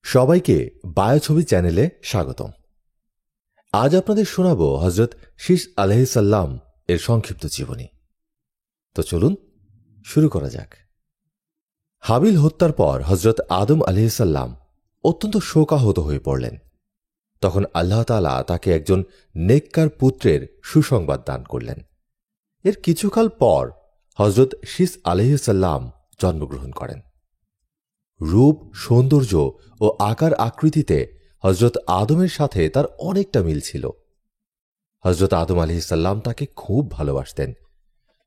সবাইকে বায়োছবি চ্যানেলে স্বাগতম। আজ আপনাদের শোনাব হজরত শীস আলাইহিসসালাম এর সংক্ষিপ্ত জীবনী। তো চলুন শুরু করা যাক। হাবিল হত্যার পর হজরত আদম আলাইহিসসালাম অত্যন্ত শোকাহত হয়ে পড়লেন। তখন আল্লাহ তাআলা তাকে একজন নেককার পুত্রের সুসংবাদ দান করলেন। এর কিছুকাল পর হজরত শীস আলাইহিসসালাম জন্মগ্রহণ করেন। রূপ, সৌন্দর্য ও আকার আকৃতিতে হজরত আদমের সাথে তার অনেকটা মিল ছিল। হজরত আদম আলাইহিসসালাম তাকে খুব ভালোবাসতেন,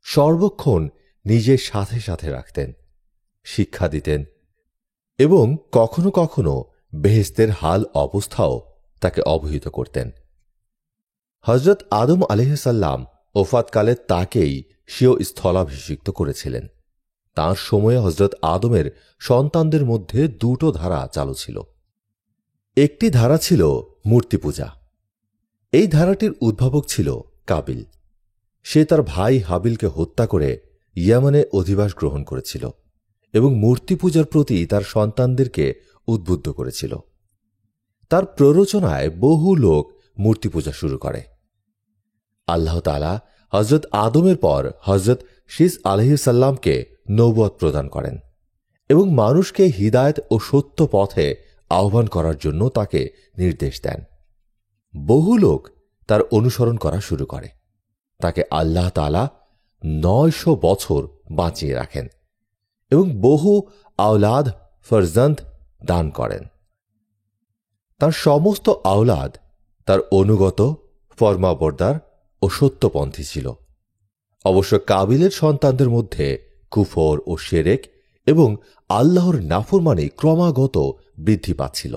সর্বক্ষণ নিজের সাথে সাথে রাখতেন, শিক্ষা দিতেন এবং কখনো কখনো বেহেশতের হাল অবস্থাও তাকে অবহিত করতেন। হজরত আদম আলাইহিসসালাম ওফাতকালে তাকেই স্বীয় স্থলাভিষিক্ত করেছিলেন। তাঁর সময়ে হজরত আদমের সন্তানদের মধ্যে দুটো ধারা চালু ছিল। একটি ধারা ছিল মূর্তি পূজা। এই ধারাটির উদ্ভাবক ছিল কাবিল। সে তার ভাই হাবিলকে হত্যা করে ইয়ামানে অধিবাস গ্রহণ করেছিল এবং মূর্তি পূজার প্রতি তার সন্তানদেরকে উদ্বুদ্ধ করেছিল। তার প্ররোচনায় বহু লোক মূর্তি পূজা শুরু করে। আল্লাহ তাআলা হজরত আদমের পর হজরত শীস আলাইহিসসালামকে নবুয়ত প্রদান করেন এবং মানুষকে হিদায়াত ও সত্য পথে আহ্বান করার জন্য তাকে নির্দেশ দেন। বহু লোক তার অনুসরণ করা শুরু করে। তাকে আল্লাহ তাআলা ৯০০ বছর বাঁচিয়ে রাখেন এবং বহু আওলাদ ফরজন্দ দান করেন। তার সমস্ত আওলাদ তার অনুগত, ফরমাবরদার ও সত্যপন্থী ছিল। অবশ্য কাবিলের সন্তানদের মধ্যে কুফর ও শিরক এবং আল্লাহর নাফরমানি ক্রমাগত বৃদ্ধি পাচ্ছিল।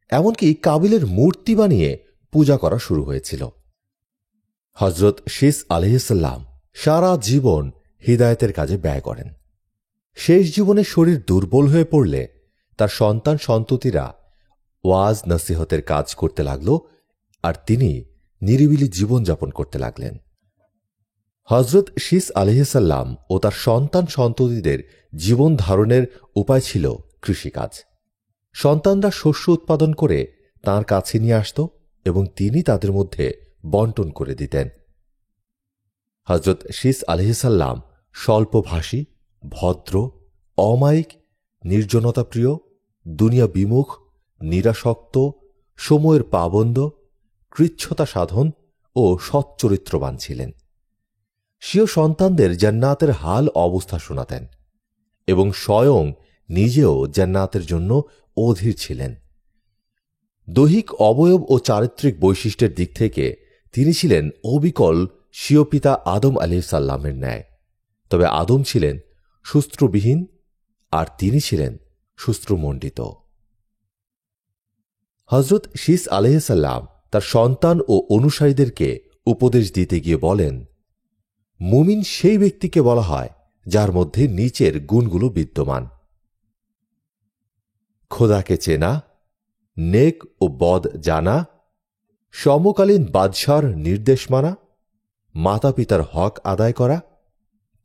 এমনকি কাবিলের মূর্তি বানিয়ে পূজা করা শুরু হয়েছিল। হজরত শীস আলাইহিসসালাম সারা জীবন হিদায়াতের কাজে ব্যয় করেন। শেষ জীবনে শরীর দুর্বল হয়ে পড়লে তার সন্তান সন্ততিরা ওয়াজ নসিহতের কাজ করতে লাগল আর তিনি নিরিবিলি জীবনযাপন করতে লাগলেন। হজরত শীস আলাইহিসসালাম ও তার সন্তান সন্ততিদের জীবন ধারণের উপায় ছিল কৃষিকাজ। সন্তানরা শস্য উৎপাদন করে তাঁর কাছে নিয়ে আসত এবং তিনি তাদের মধ্যে বন্টন করে দিতেন। হজরত শীস আলাইহিসসালাম স্বল্পভাষী, ভদ্র, অমায়িক, নির্জনতাপ্রিয়, দুনিয়া বিমুখ, নিরাসক্ত, সময়ের পাবন্দ, কৃচ্ছতা সাধন ও সচ্চরিত্রবান ছিলেন। স্বীয় সন্তানদের জান্নাতের হাল অবস্থা শোনাতেন এবং স্বয়ং নিজেও জান্নাতের জন্য অধীর ছিলেন। দৈহিক অবয়ব ও চারিত্রিক বৈশিষ্ট্যের দিক থেকে তিনি ছিলেন অবিকল স্বীয় পিতা আদম আলাইহিসসালামের ন্যায়। তবে আদম ছিলেন শস্ত্রবিহীন আর তিনি ছিলেন শস্ত্রমণ্ডিত। হজরত শীস আলাইহিসসালাম তার সন্তান ও অনুসারীদেরকে উপদেশ দিতে গিয়ে বলেন, মুমিন সেই ব্যক্তিকে বলা হয় যার মধ্যে নিচের গুণগুলো বিদ্যমান: খোদাকে চেনা, নেক ও বদ জানা, সমকালীন বাদশার নির্দেশ মানা, মাতা পিতার হক আদায় করা,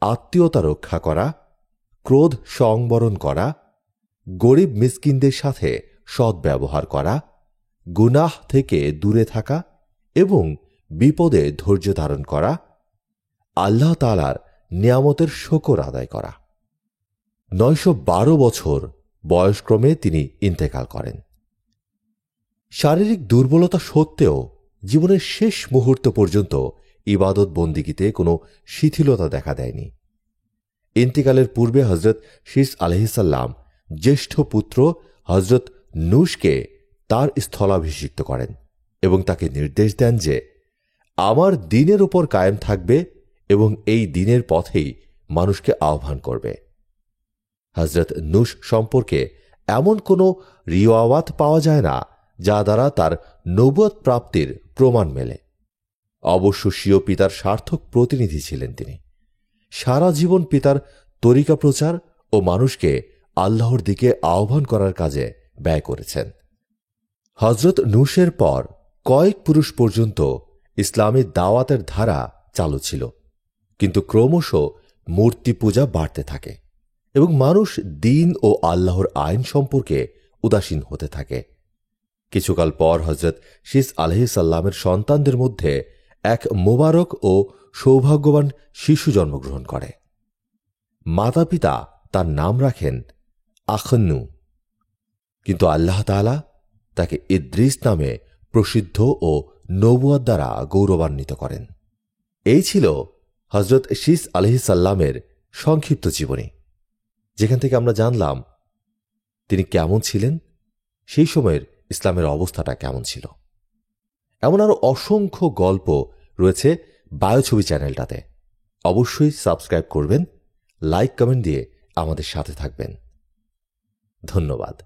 আত্মীয়তা রক্ষা করা, ক্রোধ সংবরণ করা, গরিব মিসকিনদের সাথে সদ্ব্যবহার করা, গুনাহ থেকে দূরে থাকা এবং বিপদে ধৈর্য ধারণ করা, আল্লাহ তাআলার নিয়ামতের শুকর আদায় করা। ৯১২ বছর বয়সক্রমে তিনি ইন্তেকাল করেন। শারীরিক দুর্বলতা সত্ত্বেও জীবনের শেষ মুহূর্ত পর্যন্ত ইবাদত বন্দিগিতে কোনো শিথিলতা দেখা দেয়নি। ইন্তেকালের পূর্বে হজরত শীস আলাইহিসসালাম জ্যেষ্ঠ পুত্র হজরত নূশকে তার স্থলাভিষিক্ত করেন এবং তাকে নির্দেশ দেন যে আমার দ্বীনের উপর কায়েম থাকবে এবং এই দ্বীনের পথেই মানুষকে আহ্বান করবে। হজরত নূশ সম্পর্কে এমন কোনো রিওয়ায়াত পাওয়া যায় না যা দ্বারা তার নবুয়ত প্রাপ্তির প্রমাণ মেলে। অবশ্য স্বীয় পিতার সার্থক প্রতিনিধি ছিলেন তিনি। সারা জীবন পিতার তরিকা প্রচার ও মানুষকে আল্লাহর দিকে আহ্বান করার কাজে ব্যয় করেছেন। হজরত নূশের পর কয়েক পুরুষ পর্যন্ত ইসলামী দাওয়াতের ধারা চালু ছিল, কিন্তু ক্রমশ মূর্তি পূজা বাড়তে থাকে এবং মানুষ দ্বীন ও আল্লাহর আইন সম্পর্কে উদাসীন হতে থাকে। কিছুকাল পর হজরত শীস আলাইহিসসালামের সন্তানদের মধ্যে এক মোবারক ও সৌভাগ্যবান শিশু জন্মগ্রহণ করে। মাতা পিতা তার নাম রাখেন আখন্নু, কিন্তু আল্লাহ তাআলা তাকে ইদ্রিস নামে প্রসিদ্ধ ও নবুয়ত দ্বারা গৌরবান্বিত করেন। এই ছিল হজরত শীস আলাইহিসসালামের সংক্ষিপ্ত জীবনী, যেখান থেকে আমরা জানলাম তিনি কেমন ছিলেন, সেই সময়ের ইসলামের অবস্থাটা কেমন ছিল। এমন আরো অসংখ্য গল্প রয়েছে বায়োছবি চ্যানেলটাতে। অবশ্যই সাবস্ক্রাইব করবেন, লাইক কমেন্ট দিয়ে আমাদের সাথে থাকবেন। ধন্যবাদ।